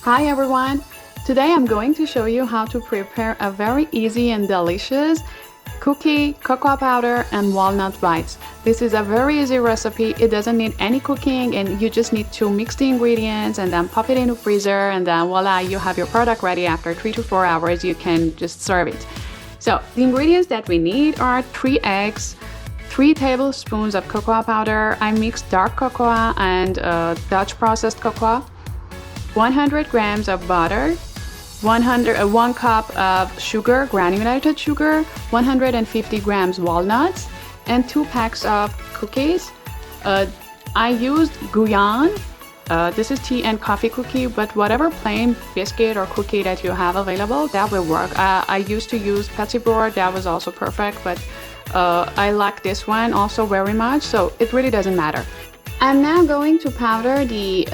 Hi everyone! Today I'm going to show you how to prepare a very easy and delicious cookie, cocoa powder and walnut bites. This is a very easy recipe. It doesn't need any cooking and you just need to mix the ingredients and then pop it in the freezer and then voila, you have your product ready. After 3 to 4 hours you can just serve it. So the ingredients that we need are 3 eggs, 3 tablespoons of cocoa powder. I mixed dark cocoa and Dutch processed cocoa, 100 grams of butter, 1 cup of sugar, granulated sugar, 150 grams walnuts, and 2 packs of cookies. I used Guyane. This is tea and coffee cookie, but whatever plain biscuit or cookie that you have available, that will work. I used to use Petit Bourg, that was also perfect, but I like this one also very much, so it really doesn't matter. I'm now going to powder the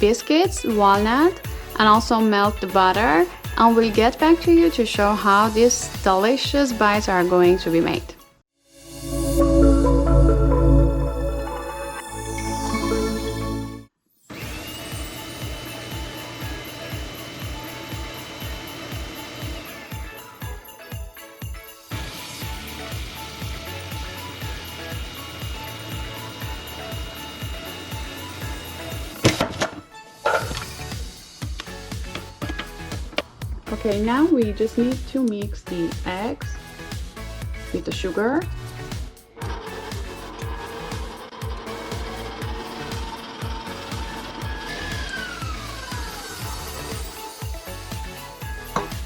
biscuits, walnut, and also melt the butter, and we'll get back to you to show how these delicious bites are going to be made. Okay, now we just need to mix the eggs with the sugar.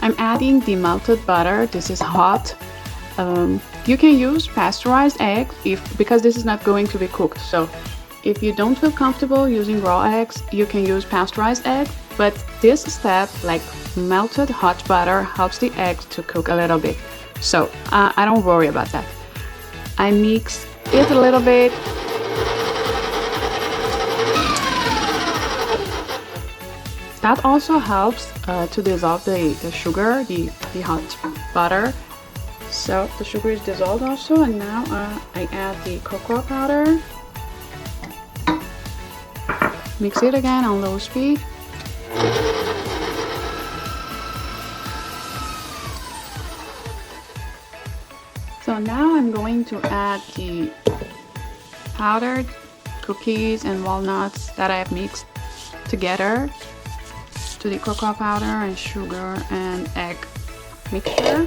I'm adding the melted butter. This is hot. You can use pasteurized egg because this is not going to be cooked. So if you don't feel comfortable using raw eggs, you can use pasteurized egg. But this step, like melted hot butter, helps the eggs to cook a little bit. So I don't worry about that. I mix it a little bit. That also helps to dissolve the sugar, the hot butter. So the sugar is dissolved also, and now I add the cocoa powder. Mix it again on low speed. So now I'm going to add the powdered cookies and walnuts that I have mixed together to the cocoa powder and sugar and egg mixture.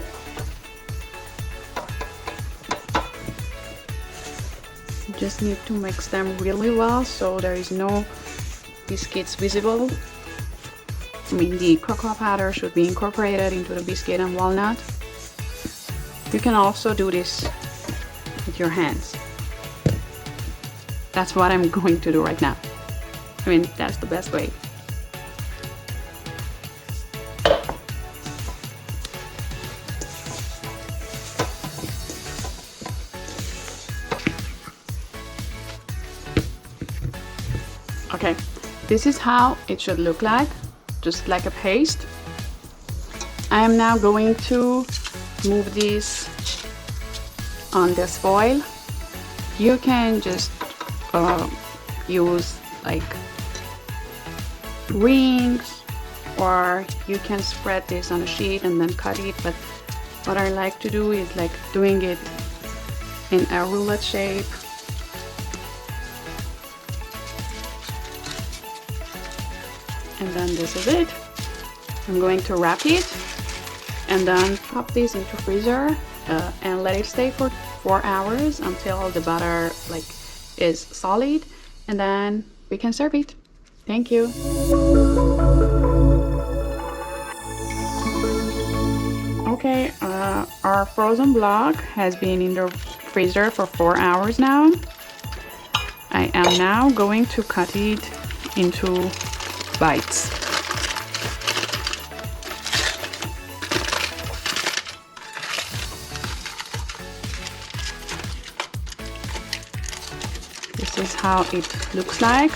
You just need to mix them really well so there is no biscuits visible. I mean, the cocoa powder should be incorporated into the biscuit and walnut. You can also do this with your hands. That's what I'm going to do right now. I mean, that's the best way. Okay, this is how it should look like, just like a paste. I am now going to move this on this foil. You can just use like rings, or you can spread this on a sheet and then cut it, but what I like to do is like doing it in a roulette shape. And then this is it. I'm going to wrap it and then pop this into freezer and let it stay for 4 hours until the butter like is solid, and then we can serve it. Thank you. Okay, our frozen block has been in the freezer for 4 hours now. I am now going to cut it into bites. This is how it looks like.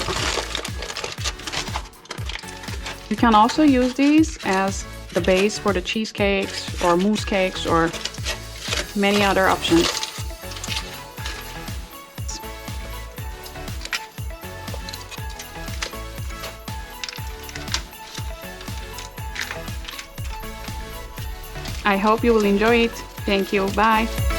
You can also use these as the base for the cheesecakes or mousse cakes or many other options. I hope you will enjoy it. Thank you. Bye.